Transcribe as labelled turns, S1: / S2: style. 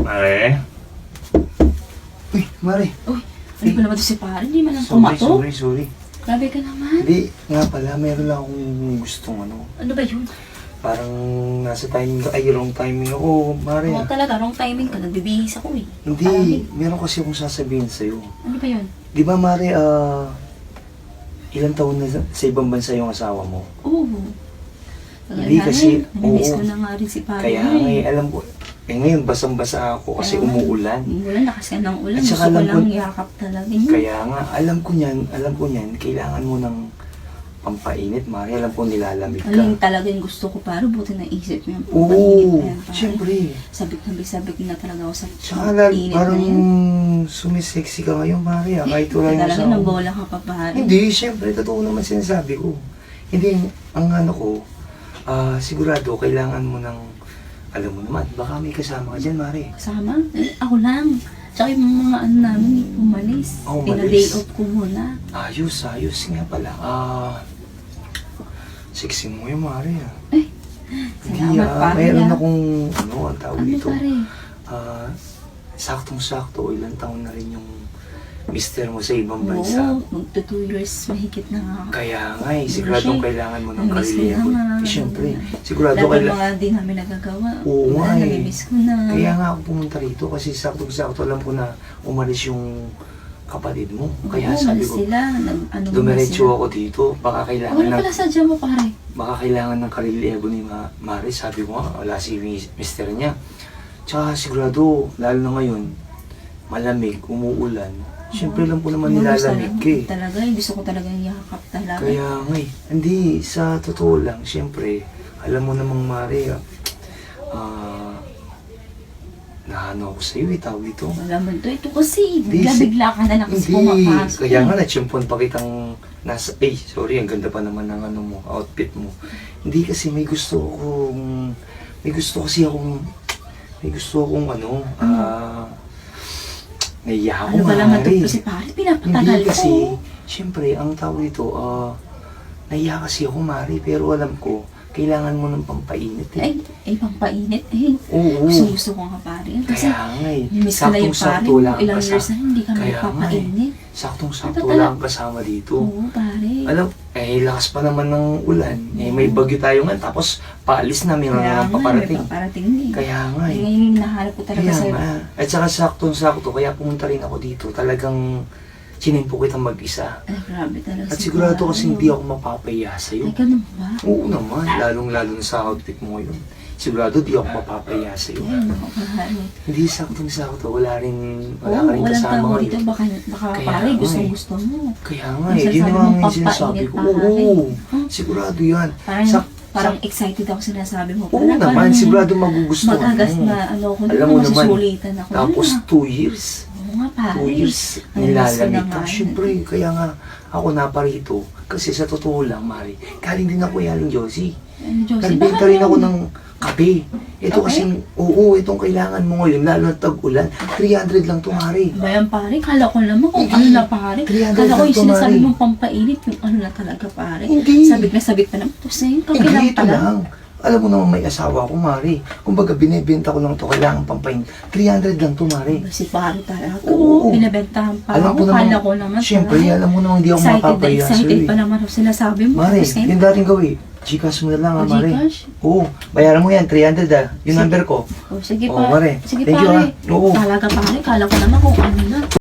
S1: Mare? Uy, Mare.
S2: Uy, ano ba naman ito si pare? Hindi man lang
S1: Sorry.
S2: kumato. Grabe ka naman.
S1: Hindi, nga pala, meron lang akong gustong ano.
S2: Ano ba yun?
S1: Parang nasa timing ka, ay wrong timing ako, Mare.
S2: Oo talaga, wrong timing ka. Nagbibihis ako eh.
S1: Hindi, meron kasi akong sasabihin sa'yo.
S2: Ano ba yun?
S1: Di ba, Mare, ilang taon na sa ibang bansa yung asawa mo?
S2: Oo.
S1: Hindi kasi,
S2: namimiss ko
S1: oo.
S2: na nga rin si pare.
S1: Kaya nga alam ko, ngayon basang-basa ako kasi
S2: Kaya nga,
S1: umuulan.
S2: Umuulan, lakas ka ng ulan.
S1: At
S2: Gusto
S1: saka
S2: ko
S1: alam
S2: lang
S1: ko-
S2: yakap talaga yun.
S1: Kaya nga, alam ko niyan, kailangan mo ng pampainit, Mare. Alam ko nilalamig ka.
S2: Ano yung talaga yung gusto ko pare, buti naisip mo yung
S1: Oo,
S2: pampainit na yan, pare.
S1: siyempre.
S2: Sabik na talaga ako sa
S1: Tsaka
S2: init
S1: parang
S2: na yan.
S1: sumisexy ka ngayon, Mare. Kahit wala yung
S2: Talaga
S1: asawa
S2: ng
S1: mo.
S2: bola ka pa pare.
S1: Hindi, siyempre, totoo naman sinasabi ko. Hindi, ang ano ko, sigurado, kailangan mo ng, alam mo naman, baka may kasama ka dyan, Mare.
S2: Kasama? Eh, ako lang. Tsaka yung mga ano namin, umalis.
S1: Oh,
S2: Pina-day
S1: umalis.
S2: off ko muna.
S1: Ayos nga pala. Sexy mo yung Mare,
S2: Eh,
S1: Hindi,
S2: salamat pare.
S1: mayroon akong, ang tawag
S2: Ano
S1: dito.
S2: pare?
S1: Saktong-sakto, ilang taon na rin yung mister mo sa ibang bansa.
S2: Oo, magto 2 years mahigit na nga ako.
S1: Kaya nga siguradong kailangan mo ng
S2: Namimiss ko
S1: karelyebo.
S2: na nga.
S1: Siyempre, sigurado
S2: Lahat ng
S1: kailangan.
S2: mga di namin nagagawa.
S1: Oo nga eh.
S2: Namimiss ko na.
S1: Kaya nga ako pumunta rito kasi saktong-sakto alam ko na umalis yung kapatid mo. Kaya
S2: Oo,
S1: sabi
S2: umalis
S1: ko,
S2: sila. Ano
S1: dumiretso ako dito. Baka kailangan
S2: Wala pala sadya mo pare.
S1: ng karelyebo ni Mari. Sabi ko nga, wala si mister niya. Tsaka sigurado, lalo na ngayon, malamig, umuulan. Siyempre lang po naman nilalamig ka eh.
S2: Talaga, gusto ko talagang yakap talaga.
S1: Kaya nga eh, hindi, sa totoo lang, siyempre, alam mo namang Mari, naano ako sa'yo eh, tawag ito.
S2: Alam mo ito kasi,
S1: Hindi,
S2: bigla-bigla ka na lang kasi pumapasok.
S1: Kaya nga natsyempon pa kitang nasa, sorry, ang ganda pa naman ng ano mo, outfit mo. Hindi kasi may gusto akong ano, naiya ako
S2: Ano ba naman
S1: Mari.
S2: ito si pare? Pinapatagal
S1: Hindi
S2: ko.
S1: kasi, siyempre, ang tawag dito, naiya kasi ako Mari, pero alam ko, kailangan mo ng pampainit eh.
S2: Ay, pampainit. Eh,
S1: Oo.
S2: gusto ko nga pare. Kasi,
S1: Kaya nga eh,
S2: miss ko na yung pare.
S1: saktong-sakto lang ang
S2: Ilang years na hindi kami
S1: Kaya nga eh.
S2: papainit.
S1: Saktong-sakto
S2: Ito
S1: lang ang kasama dito.
S2: Oo, pare.
S1: Alam, lakas pa naman ng ulan. May bagyo tayo nga, tapos paalis na, mayroon
S2: Kaya
S1: naman
S2: nga,
S1: paparating.
S2: may paparating eh.
S1: Kaya nga eh.
S2: Ngayon yung hinahanap ko talaga
S1: Kaya
S2: sa'yo.
S1: nga. At saka saktong-sakto, kaya pumunta rin ako dito. Talagang sinimpo kitang mag-isa.
S2: Ay, grabe talaga
S1: At
S2: si
S1: sigurado
S2: pare.
S1: kasi hindi ako mapapahiya sa'yo.
S2: Ay, ganun ba?
S1: Oo naman, lalong-lalo na sa outfit mo ngayon. Sigurado di ako mapapahiya sa'yo.
S2: Ay, naku, pare.
S1: Hindi saktong-sakto, wala ka rin
S2: Walang
S1: kasama
S2: tao dito,
S1: ngayon.
S2: baka
S1: Kaya
S2: pare,
S1: nga
S2: gusto mo.
S1: Kaya nga
S2: Ang
S1: eh, yun
S2: sinasabi
S1: naman
S2: mong
S1: yung sinasabi ko.
S2: pampainit, pare.
S1: Oo,
S2: Huh?
S1: sigurado yan.
S2: Parang excited ako sinasabi mo.
S1: Oo naman, sigurado magugustuhan
S2: Mag-agas
S1: mo.
S2: na ano ko
S1: Alam mo naman,
S2: masusulitan ako.
S1: Tapos
S2: na.
S1: 2 years.
S2: Oo nga pare.
S1: 2 years
S2: Ang
S1: nilalamig
S2: gusto
S1: ka.
S2: naman.
S1: Siyempre, kaya nga ako naparito. Kasi sa totoo lang, Mari, galing din ako yaling Josie.
S2: Ano, Josie,
S1: Nagbenta
S2: bakit
S1: rin ako
S2: yun?
S1: ng kape. Ito
S2: Okay.
S1: kasing, oo, itong kailangan mo ngayon, lalo na tag-ulan. 300 lang to, Mari.
S2: Bayan pare, kala ko naman kung
S1: Hindi.
S2: ano na pare.
S1: 300
S2: Kala ko
S1: lang
S2: yung
S1: to,
S2: sinasabi
S1: Mari.
S2: mong pampainit, yung ano na talaga pare.
S1: Hindi.
S2: Sabik na sabik pa naman. Tapos na yun,
S1: Hindi,
S2: kakilang
S1: ito
S2: pala.
S1: lang. Alam mo naman may asawa ko, Mari. Kumbaga, binibenta ko lang to, kailangan pampain. 300 lang to, Mari.
S2: Si pare talaga.
S1: Oo.
S2: Oo, binabentahan pa
S1: Alam
S2: ako.
S1: ko naman,
S2: Kala ko naman.
S1: siyempre,
S2: pare.
S1: alam mo naman, hindi ako mapapahiya sa'yo
S2: Excited
S1: eh.
S2: pa naman ako sinasabi mo.
S1: Mari,
S2: Tapos ngayon,
S1: yung dating gawin, Gcash mo na lang,
S2: O,
S1: Mari.
S2: Gcash?
S1: Oo, bayaran mo yan, 300 Yung
S2: Sige.
S1: number ko.
S2: Oh, sige
S1: Oo,
S2: pare.
S1: Mari.
S2: Sige
S1: Thank you,
S2: pare.
S1: ha. Oo.
S2: Talaga pare, kala ko naman kung ano na.